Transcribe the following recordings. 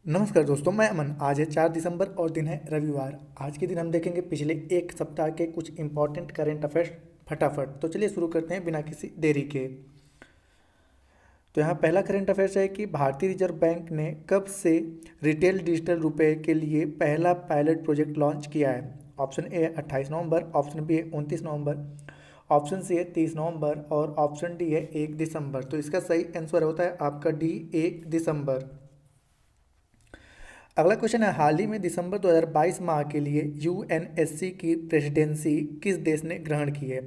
नमस्कार दोस्तों, मैं अमन। आज है 4 दिसंबर और दिन है रविवार। आज के दिन हम देखेंगे पिछले एक सप्ताह के कुछ इंपॉर्टेंट करेंट अफेयर्स फटाफट। तो चलिए शुरू करते हैं बिना किसी देरी के। तो यहाँ पहला करंट अफेयर्स है कि भारतीय रिजर्व बैंक ने कब से रिटेल डिजिटल रुपए के लिए पहला पायलट प्रोजेक्ट लॉन्च किया है। ऑप्शन ए है 28 नवंबर, ऑप्शन बी है 29 नवंबर, ऑप्शन सी है 30 नवंबर और ऑप्शन डी है 1 दिसंबर। तो इसका सही आंसर होता है आपका डी, 1 दिसंबर। अगला क्वेश्चन है, हाल ही में दिसंबर 2022 माह के लिए यूएनएससी की प्रेसिडेंसी किस देश ने ग्रहण की है।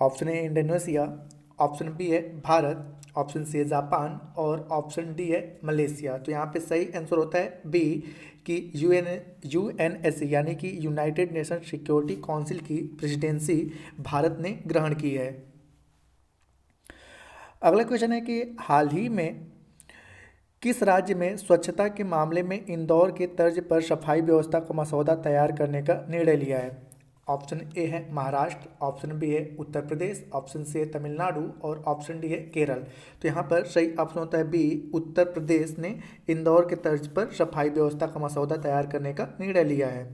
Option A Indonesia, option B है भारत, ऑप्शन सी है जापान और ऑप्शन डी है मलेशिया। तो यहाँ पे सही आंसर होता है बी कि यूएनएससी यानी कि यूनाइटेड नेशन सिक्योरिटी काउंसिल की प्रेसिडेंसी भारत ने ग्रहण की है। अगला क्वेश्चन है कि हाल ही में किस राज्य में स्वच्छता के मामले में इंदौर के तर्ज पर सफाई व्यवस्था का मसौदा तैयार करने का निर्णय लिया है। ऑप्शन ए है महाराष्ट्र, ऑप्शन बी है उत्तर प्रदेश, ऑप्शन सी है तमिलनाडु और ऑप्शन डी है केरल। तो यहाँ पर सही ऑप्शन होता है बी, उत्तर प्रदेश ने इंदौर के तर्ज पर सफाई व्यवस्था का मसौदा तैयार करने का निर्णय लिया है।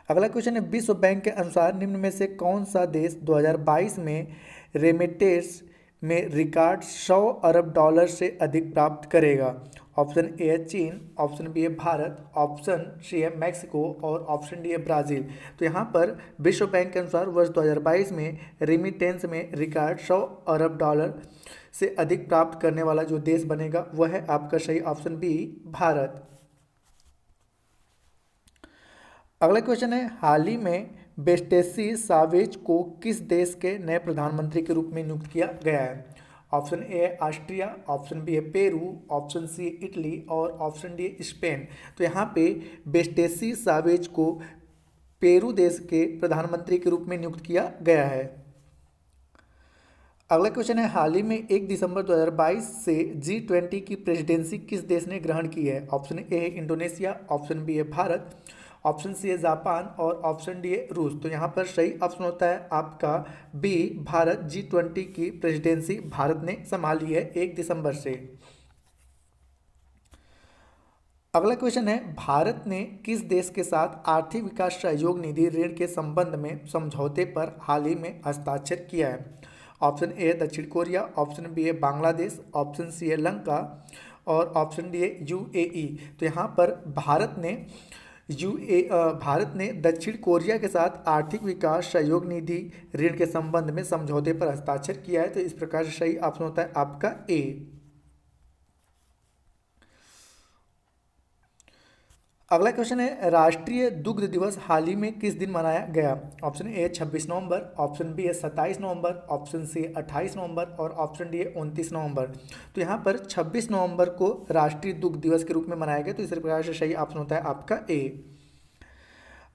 अगला क्वेश्चन है, विश्व बैंक के अनुसार निम्न में से कौन सा देश 2022 में रेमिटेंस में रिकॉर्ड 100 अरब डॉलर से अधिक प्राप्त करेगा। ऑप्शन ए है चीन, ऑप्शन बी है भारत, ऑप्शन सी है मैक्सिको और ऑप्शन डी है ब्राज़ील। तो यहाँ पर विश्व बैंक के अनुसार वर्ष 2022 में रेमिटेंस में रिकॉर्ड 100 अरब डॉलर से अधिक प्राप्त करने वाला जो देश बनेगा वह है आपका सही ऑप्शन बी, भारत। अगला क्वेश्चन है, हाल ही में बेस्टेसी सावेज को किस देश के नए प्रधानमंत्री के रूप में नियुक्त किया गया है। ऑप्शन ए है ऑस्ट्रिया, ऑप्शन बी है पेरू, ऑप्शन सी इटली और ऑप्शन डी है स्पेन। तो यहाँ पे बेस्टेसी सावेज को पेरू देश के प्रधानमंत्री के रूप में नियुक्त किया गया है। अगला क्वेश्चन है, हाल ही में 1 दिसंबर 2022 से G20 की प्रेसिडेंसी किस देश ने ग्रहण की है। ऑप्शन ए है इंडोनेशिया, ऑप्शन बी है भारत, ऑप्शन सी है जापान और ऑप्शन डी है रूस। तो यहाँ पर सही ऑप्शन होता है आपका बी, भारत। G20 की प्रेसिडेंसी भारत ने संभाली है 1 दिसंबर से। अगला क्वेश्चन है, भारत ने किस देश के साथ आर्थिक विकास सहयोग निधि ऋण के संबंध में समझौते पर हाल ही में हस्ताक्षर किया है। ऑप्शन ए है दक्षिण कोरिया, ऑप्शन बी है बांग्लादेश, ऑप्शन सी है लंका और ऑप्शन डी है यूएई। तो यहाँ पर भारत ने दक्षिण कोरिया के साथ आर्थिक विकास सहयोग निधि ऋण के संबंध में समझौते पर हस्ताक्षर किया है। तो इस प्रकार से सही ऑप्शन होता है आपका ए। अगला क्वेश्चन है, राष्ट्रीय दुग्ध दिवस हाल ही में किस दिन मनाया गया। ऑप्शन ए 26 नवंबर, ऑप्शन बी है 27 नवंबर, ऑप्शन सी 28 नवंबर और ऑप्शन डी है 29 नवंबर। तो यहाँ पर 26 नवंबर को राष्ट्रीय दुग्ध दिवस के रूप में मनाया गया। तो इस प्रकार से सही ऑप्शन होता है आपका ए।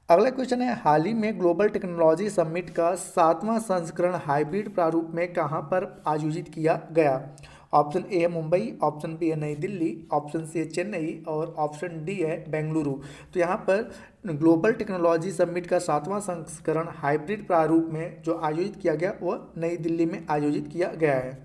अगला क्वेश्चन है, हाल ही में ग्लोबल टेक्नोलॉजी समिट का 7वां संस्करण हाइब्रिड प्रारूप में कहाँ पर आयोजित किया गया। ऑप्शन ए है मुंबई, ऑप्शन बी है नई दिल्ली, ऑप्शन सी है चेन्नई और ऑप्शन डी है बेंगलुरु। तो यहाँ पर ग्लोबल टेक्नोलॉजी समिट का 7वां संस्करण हाइब्रिड प्रारूप में जो आयोजित किया गया वह नई दिल्ली में आयोजित किया गया है।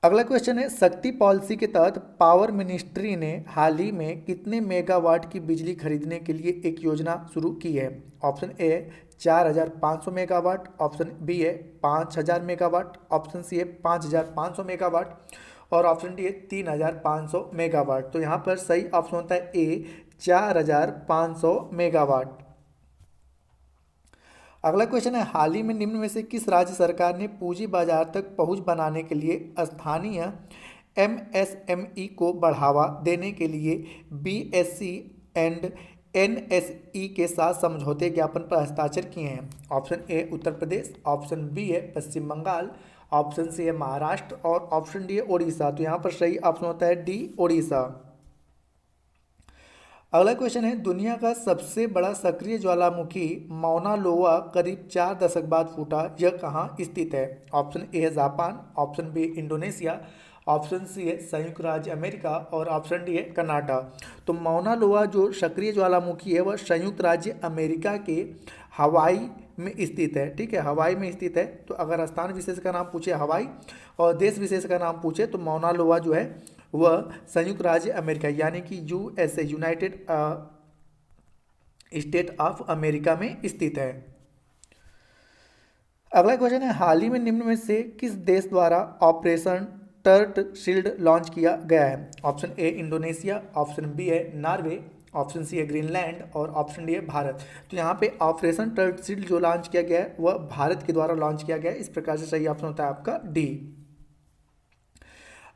अगला क्वेश्चन है, शक्ति पॉलिसी के तहत पावर मिनिस्ट्री ने हाल ही में कितने मेगावाट की बिजली खरीदने के लिए एक योजना शुरू की है। Option A 4,500 megawatt, option B है 5,000 मेगावाट, ऑप्शन सी है 5,500 मेगावाट और ऑप्शन डी है 3,500 मेगावाट। तो यहाँ पर सही ऑप्शन होता है ए, 4,500 मेगावाट। अगला क्वेश्चन है, हाल ही में निम्न में से किस राज्य सरकार ने पूंजी बाजार तक पहुंच बनाने के लिए स्थानीय एमएसएमई को बढ़ावा देने के लिए बीएसई एंड एनएसई के साथ समझौते ज्ञापन पर हस्ताक्षर किए हैं। Option A Uttar Pradesh, option B है पश्चिम बंगाल, ऑप्शन सी है महाराष्ट्र और ऑप्शन डी है ओडिशा। तो यहाँ पर सही ऑप्शन होता है डी, ओडिशा। अगला क्वेश्चन है, दुनिया का सबसे बड़ा सक्रिय ज्वालामुखी मौना लोआ करीब 4 दशक बाद फूटा, यह कहाँ स्थित है। ऑप्शन ए है Japan, option B Indonesia, option C है संयुक्त राज्य अमेरिका और ऑप्शन डी है कर्नाटक। तो मौना लोआ जो सक्रिय ज्वालामुखी है वह संयुक्त राज्य अमेरिका के हवाई में स्थित है। ठीक है, हवाई में स्थित है। तो अगर स्थान विशेष का नाम पूछे हवाई और देश विशेष का नाम पूछे तो मौना लोआ जो है वह संयुक्त राज्य अमेरिका यानी कि USA, United state of America में स्थित है। अगला क्वेश्चन है, हाल ही में निम्न में से किस देश द्वारा ऑपरेशन टर्ट शील्ड लॉन्च किया गया है? Option A Indonesia, option B है नॉर्वे, ऑप्शन सी है ग्रीनलैंड और ऑप्शन डी है भारत। तो यहाँ पे ऑपरेशन टर्ट शील्ड जो लॉन्च किया गया है वह भारत के द्वारा लॉन्च किया गया है। इस प्रकार से सही ऑप्शन होता है आपका डी।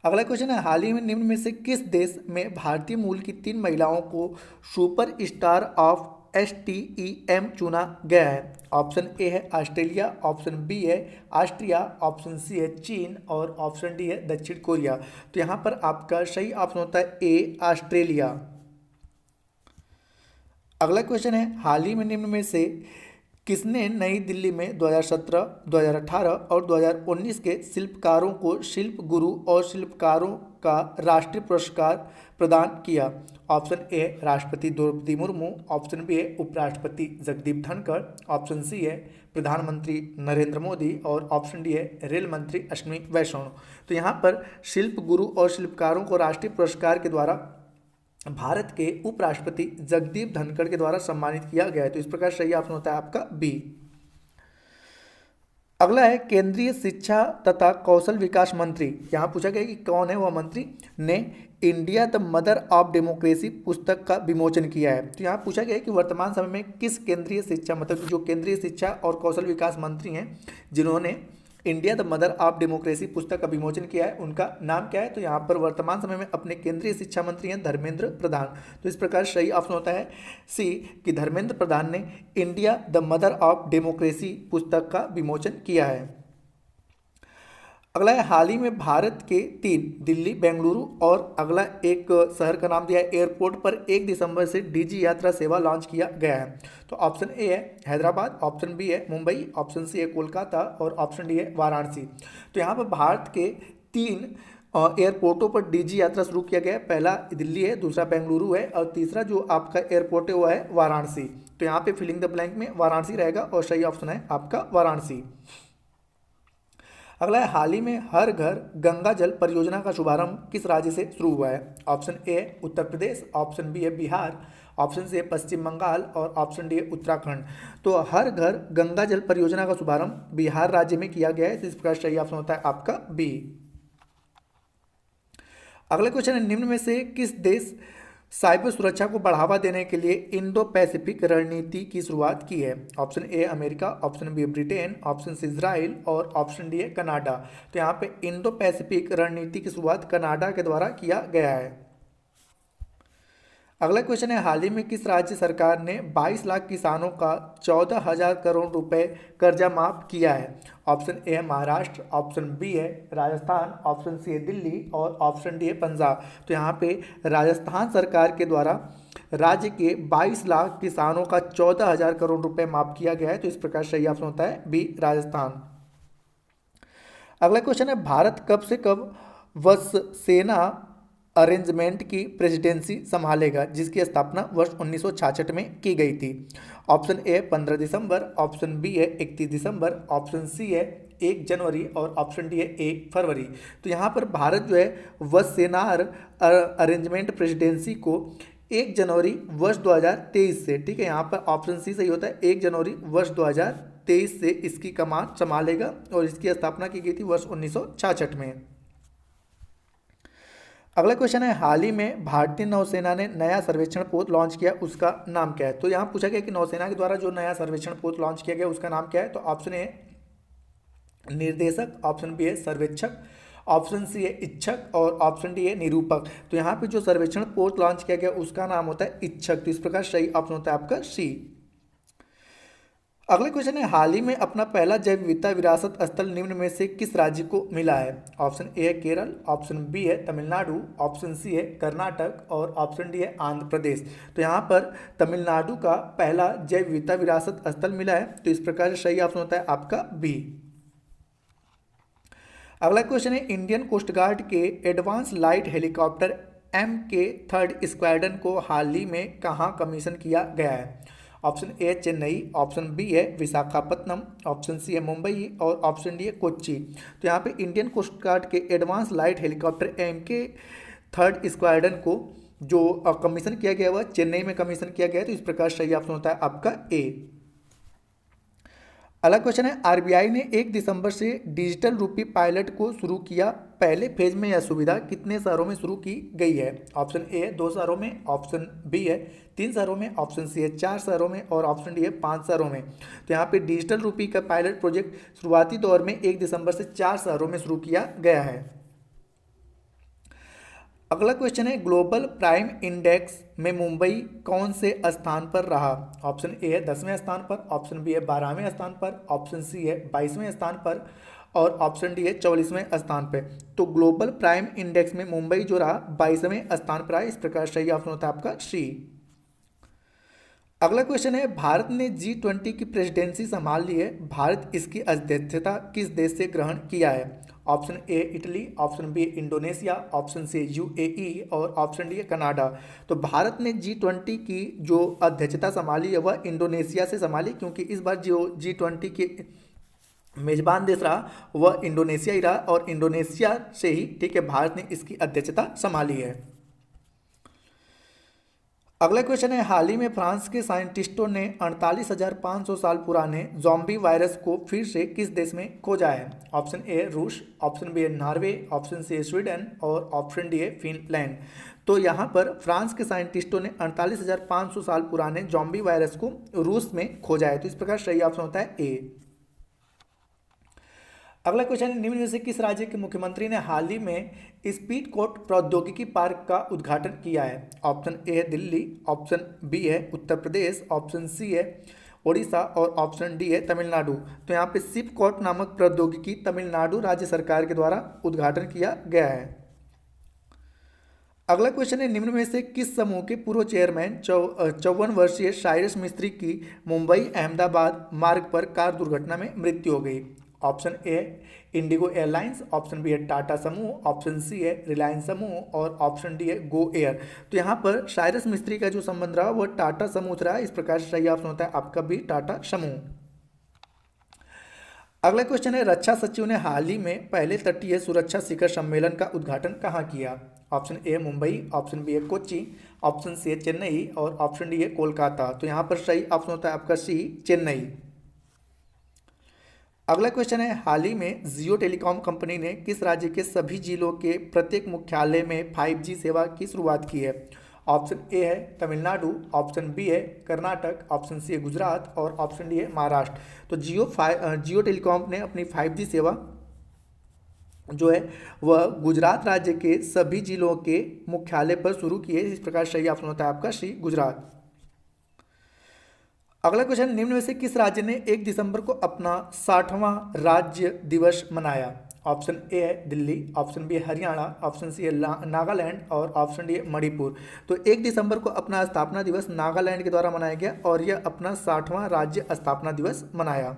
अगला क्वेश्चन है, हाल ही में निम्न में से किस देश में भारतीय मूल की 3 महिलाओं को सुपर स्टार ऑफ STEM चुना गया है? ऑप्शन ए है ऑस्ट्रेलिया, ऑप्शन बी है ऑस्ट्रिया, ऑप्शन सी है चीन और ऑप्शन डी है दक्षिण कोरिया। तो यहाँ पर आपका सही ऑप्शन होता है ए ऑस्ट्रेलिया। अगला क्वेश्चन है, हाल ही में निम्न में से किसने नई दिल्ली में 2017, 2018 और 2019 के शिल्पकारों को शिल्प गुरु और शिल्पकारों का राष्ट्रीय पुरस्कार प्रदान किया? ऑप्शन ए राष्ट्रपति द्रौपदी मुर्मू, ऑप्शन बी है उपराष्ट्रपति जगदीप धनखड़, ऑप्शन सी है प्रधानमंत्री नरेंद्र मोदी और ऑप्शन डी है रेल मंत्री अश्विनी वैष्णव। तो यहाँ पर शिल्प गुरु और शिल्पकारों को राष्ट्रीय पुरस्कार के द्वारा भारत के उपराष्ट्रपति जगदीप धनखड़ के द्वारा सम्मानित किया गया है। तो इस प्रकार सही ऑप्शन होता है आपका बी। अगला है, केंद्रीय शिक्षा तथा कौशल विकास मंत्री, यहाँ पूछा गया कि कौन है वह मंत्री, ने India the mother of democracy पुस्तक का विमोचन किया है? तो यहाँ पूछा गया है कि वर्तमान समय में किस केंद्रीय शिक्षा, मतलब जो केंद्रीय शिक्षा और कौशल विकास मंत्री हैं जिन्होंने India the mother of democracy पुस्तक का विमोचन किया है, उनका नाम क्या है? तो यहाँ पर वर्तमान समय में अपने केंद्रीय शिक्षा मंत्री हैं धर्मेंद्र प्रधान। तो इस प्रकार सही ऑप्शन होता है सी कि धर्मेंद्र प्रधान ने India the mother of democracy पुस्तक का विमोचन किया है। अगला है, हाल ही में भारत के 3 दिल्ली, बेंगलुरु और अगला एक शहर का नाम दिया है एयरपोर्ट पर 1 दिसंबर से डीजी यात्रा सेवा लॉन्च किया गया है। तो ऑप्शन ए है हैदराबाद, ऑप्शन बी है मुंबई, ऑप्शन सी है कोलकाता और ऑप्शन डी है वाराणसी। तो यहाँ पर भारत के 3 एयरपोर्टों पर डीजी यात्रा शुरू किया गया है। पहला दिल्ली है, दूसरा बेंगलुरु है और तीसरा जो आपका एयरपोर्ट है वो है वाराणसी। तो यहाँ पे फिलिंग द ब्लैंक में वाराणसी रहेगा और सही ऑप्शन है आपका वाराणसी। अगला है, हाल ही में हर घर गंगा जल परियोजना का शुभारंभ किस राज्य से शुरू हुआ है? Option A Uttar Pradesh, option B है बिहार, ऑप्शन सी है पश्चिम बंगाल और ऑप्शन डी है उत्तराखंड। तो हर घर गंगा जल परियोजना का शुभारंभ बिहार राज्य में किया गया है। तो इस प्रकार सही ऑप्शन होता है आपका बी। अगला क्वेश्चन है, निम्न में से किस देश साइबर सुरक्षा को बढ़ावा देने के लिए इंडो पैसिफिक रणनीति की शुरुआत की है? Option A America, option B Britain, option C Israel और ऑप्शन डी है कनाडा। तो यहाँ पे इंडो पैसिफिक रणनीति की शुरुआत कनाडा के द्वारा किया गया है। अगला क्वेश्चन है, हाल ही में किस राज्य सरकार ने 22 लाख किसानों का 14,000 करोड़ रुपए कर्जा माफ किया है? ऑप्शन ए है महाराष्ट्र, ऑप्शन बी है राजस्थान, ऑप्शन सी है दिल्ली और ऑप्शन डी है पंजाब। तो यहाँ पे राजस्थान सरकार के द्वारा राज्य के 22 लाख किसानों का 14,000 करोड़ रुपए माफ किया गया है। तो इस प्रकार सही ऑप्शन होता है बी राजस्थान। अगला क्वेश्चन है, भारत कब से कब वायुसेना अरेंजमेंट की प्रेसिडेंसी संभालेगा जिसकी स्थापना वर्ष 1966 में की गई थी? ऑप्शन ए 15 दिसंबर, ऑप्शन बी है 31 दिसंबर, ऑप्शन सी है 1 जनवरी और ऑप्शन डी है 1 फरवरी। तो यहाँ पर भारत जो है वायुसेना अरेंजमेंट प्रेसिडेंसी को 1 जनवरी वर्ष 2023 से, ठीक है, यहाँ पर ऑप्शन सी सही होता है, 1 जनवरी वर्ष 2023 से इसकी कमान संभालेगा और इसकी स्थापना की गई थी वर्ष 1966 में। अगला क्वेश्चन है, हाल ही में भारतीय नौसेना ने नया सर्वेक्षण पोत लॉन्च किया, उसका नाम क्या है? तो यहाँ पूछा गया कि नौसेना के द्वारा जो नया सर्वेक्षण पोत लॉन्च किया गया उसका नाम क्या है? तो ऑप्शन ए निर्देशक, ऑप्शन बी है सर्वेक्षक, ऑप्शन सी है इच्छक और ऑप्शन डी है निरूपक। तो यहाँ पे जो सर्वेक्षण पोत लॉन्च किया गया उसका नाम होता है इच्छक। तो इस प्रकार सही ऑप्शन होता है आपका सी। अगला क्वेश्चन है, हाल ही में अपना पहला जैव विविधता विरासत स्थल निम्न में से किस राज्य को मिला है? ऑप्शन ए है केरल, ऑप्शन बी है तमिलनाडु, ऑप्शन सी है कर्नाटक और ऑप्शन डी है आंध्र प्रदेश। तो यहाँ पर तमिलनाडु का पहला जैव विविधता विरासत स्थल मिला है। तो इस प्रकार से सही ऑप्शन होता है आपका बी। अगला क्वेश्चन है, इंडियन कोस्ट गार्ड के advance light helicopter MK3 squadron को हाल ही में कहाँ कमीशन किया गया है? Option A Chennai, option B है विशाखापत्तनम, ऑप्शन सी है मुंबई और ऑप्शन डी है कोच्चि। तो यहाँ पे इंडियन कोस्ट गार्ड के advance light helicopter third squadron को जो कमीशन किया गया वह चेन्नई में कमीशन किया गया है। तो इस प्रकार सही ऑप्शन होता है आपका ए। अगला क्वेश्चन है, आरबीआई ने 1 दिसंबर से डिजिटल रूपी पायलट को शुरू किया। पहले फेज में यह सुविधा कितने शहरों में शुरू की गई है? ऑप्शन ए है 2 शहरों में, ऑप्शन बी है 3 शहरों में, ऑप्शन सी है 4 शहरों में और ऑप्शन डी है 5 शहरों में। तो यहाँ पे डिजिटल रूपी का पायलट प्रोजेक्ट शुरुआती दौर में 1 दिसंबर से 4 शहरों में शुरू किया गया है। अगला क्वेश्चन है, ग्लोबल प्राइम इंडेक्स में मुंबई कौन से स्थान पर रहा? ऑप्शन ए है 10वें स्थान पर, ऑप्शन बी है 12वें स्थान पर, ऑप्शन सी है 22वें स्थान पर और ऑप्शन डी है 44वें स्थान पर। तो ग्लोबल प्राइम इंडेक्स में मुंबई जो रहा 22वें स्थान पर रहा। इस प्रकार सही ऑप्शन होता है आपका सी। अगला क्वेश्चन है, भारत ने G20 की प्रेसिडेंसी संभाल ली है। भारत इसकी अध्यक्षता किस देश से ग्रहण किया है? Option A Italy, option B Indonesia, option C UAE और ऑप्शन डी कनाडा। तो भारत ने G20 की जो अध्यक्षता संभाली है वह इंडोनेशिया से संभाली, क्योंकि इस बार जो G20 के मेजबान देश रहा वह इंडोनेशिया ही रहा और इंडोनेशिया से ही, ठीक है, भारत ने इसकी अध्यक्षता संभाली है। अगला क्वेश्चन है, हाल ही में फ्रांस के साइंटिस्टों ने 48,500 साल पुराने ज़ॉम्बी वायरस को फिर से किस देश में खोजा है? ऑप्शन ए रूस, option B Norway, option C Sweden और ऑप्शन डी फिनलैंड। तो यहाँ पर फ्रांस के साइंटिस्टों ने 48,500 साल पुराने ज़ॉम्बी वायरस को रूस में खोजा है। तो इस प्रकार सही ऑप्शन होता है ए। अगला क्वेश्चन, निम्न में से किस राज्य के मुख्यमंत्री ने हाल ही में स्पीड कोट प्रौद्योगिकी पार्क का उद्घाटन किया है? ऑप्शन ए है दिल्ली, ऑप्शन बी है उत्तर प्रदेश, ऑप्शन सी है ओडिशा और ऑप्शन डी है तमिलनाडु। तो यहाँ पे सिप कोट नामक प्रौद्योगिकी तमिलनाडु राज्य सरकार के द्वारा उद्घाटन किया गया है। अगला क्वेश्चन है, निम्न में से किस समूह के पूर्व चेयरमैन 54 वर्षीय साइरस मिस्त्री की मुंबई अहमदाबाद मार्ग पर कार दुर्घटना में मृत्यु हो गई? Option A IndiGo airlines, option B है टाटा समूह, ऑप्शन सी है रिलायंस समूह और ऑप्शन डी है गो एयर। तो यहाँ पर साइरस मिस्त्री का जो संबंध रहा वह टाटा समूह रहा। इस प्रकार से सही ऑप्शन होता है आपका भी टाटा समूह। अगला क्वेश्चन है, रक्षा सचिव ने हाल ही में पहले तटीय सुरक्षा शिखर सम्मेलन का उद्घाटन कहाँ किया? Option A Mumbai, option B है कोच्चि, ऑप्शन सी है चेन्नई और ऑप्शन डी है कोलकाता। तो यहाँ पर सही ऑप्शन होता है आपका सी चेन्नई। अगला क्वेश्चन है, हाल ही में जियो टेलीकॉम कंपनी ने किस राज्य के सभी जिलों के प्रत्येक मुख्यालय में 5G सेवा की शुरुआत की है? ऑप्शन ए है तमिलनाडु, ऑप्शन बी है कर्नाटक, ऑप्शन सी है गुजरात और ऑप्शन डी है महाराष्ट्र। तो जियो टेलीकॉम ने अपनी 5G सेवा जो है वह गुजरात राज्य के सभी जिलों के मुख्यालय पर शुरू की है। इस प्रकार सही ऑप्शन होता है आपका सी गुजरात। अगला क्वेश्चन, निम्न में से किस राज्य ने 1 दिसंबर को अपना 60वां राज्य दिवस मनाया? ऑप्शन ए है दिल्ली, ऑप्शन बी है हरियाणा, ऑप्शन सी है नागालैंड और ऑप्शन डी है मणिपुर। तो 1 दिसंबर को अपना स्थापना दिवस नागालैंड के द्वारा मनाया गया और यह अपना 60वां राज्य स्थापना दिवस मनाया।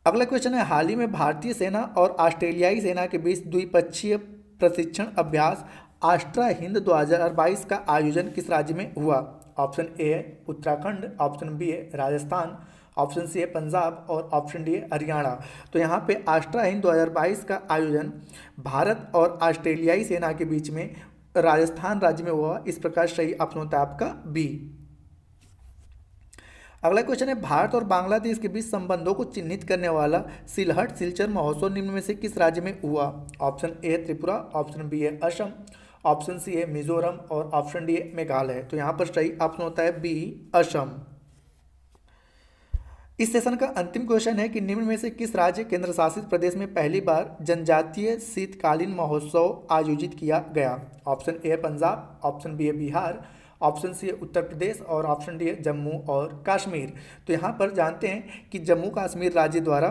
अगला क्वेश्चन है, हाल ही में भारतीय सेना और ऑस्ट्रेलियाई सेना के बीच द्विपक्षीय प्रशिक्षण अभ्यास आस्ट्रा हिंद 2022 का आयोजन किस राज्य में हुआ? ऑप्शन ए है उत्तराखंड, ऑप्शन बी है राजस्थान, ऑप्शन सी है पंजाब और ऑप्शन डी है हरियाणा। तो यहाँ पे आस्ट्रा हिंद 2022 का आयोजन भारत और ऑस्ट्रेलियाई सेना के बीच में राजस्थान राज्य में हुआ। इस प्रकार सही ऑप्शन होता है आपका बी। अगला क्वेश्चन है, भारत और बांग्लादेश के बीच संबंधों को चिन्हित करने वाला सिलहट सिलचर महोत्सव निम्न में से किस राज्य में हुआ? Option A Tripura, option B है असम, ऑप्शन सी है मिजोरम और ऑप्शन डी है मेघालय। तो यहाँ पर सही ऑप्शन होता है बी असम। इस सेशन का अंतिम क्वेश्चन है कि निम्न में से किस राज्य केंद्र शासित प्रदेश में पहली बार जनजातीय शीतकालीन महोत्सव आयोजित किया गया? Option A Punjab, option B है बिहार, ऑप्शन सी है उत्तर प्रदेश और ऑप्शन डी है जम्मू और कश्मीर। तो यहाँ पर जानते हैं कि जम्मू कश्मीर राज्य द्वारा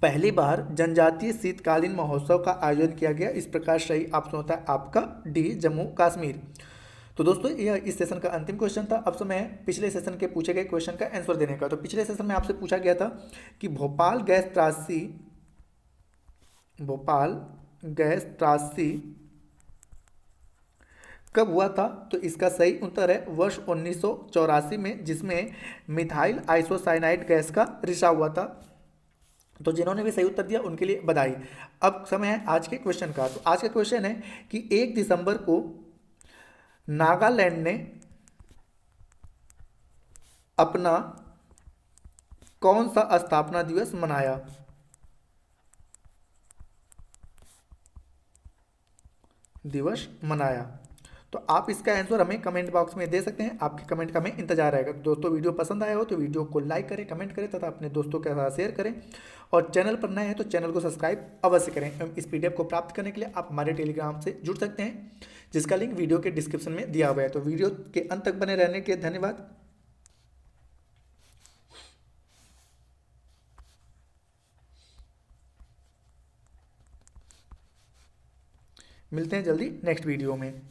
पहली बार जनजातीय शीतकालीन महोत्सव का आयोजन किया गया। इस प्रकार सही ऑप्शन होता है आपका डी जम्मू कश्मीर। तो दोस्तों यह इस सेशन का अंतिम क्वेश्चन था। अब समय पिछले सेशन के पूछे गए क्वेश्चन का आंसर देने का। तो पिछले सेशन में आपसे पूछा गया था कि भोपाल गैस त्रासदी कब हुआ था? तो इसका सही उत्तर है वर्ष 1984 में, जिसमें मिथाइल आइसोसाइनाइड गैस का रिसाव हुआ था। तो जिन्होंने भी सही उत्तर दिया उनके लिए बधाई। अब समय है आज के क्वेश्चन का। तो आज का क्वेश्चन है कि 1 दिसंबर को नागालैंड ने अपना कौन सा स्थापना दिवस मनाया? दिवस मनाया। तो आप इसका आंसर हमें कमेंट बॉक्स में दे सकते हैं, आपके कमेंट का हमें इंतजार रहेगा। तो दोस्तों वीडियो पसंद आया हो तो वीडियो को लाइक करें, कमेंट करें तथा अपने दोस्तों के साथ शेयर करें, और चैनल पर नए हैं तो चैनल को सब्सक्राइब अवश्य करें। इस पीडीएफ को प्राप्त करने के लिए आप हमारे टेलीग्राम से जुड़ सकते हैं, जिसका लिंक वीडियो के डिस्क्रिप्शन में दिया हुआ है। तो वीडियो के अंत तक बने रहने के धन्यवाद। मिलते हैं जल्दी नेक्स्ट वीडियो में।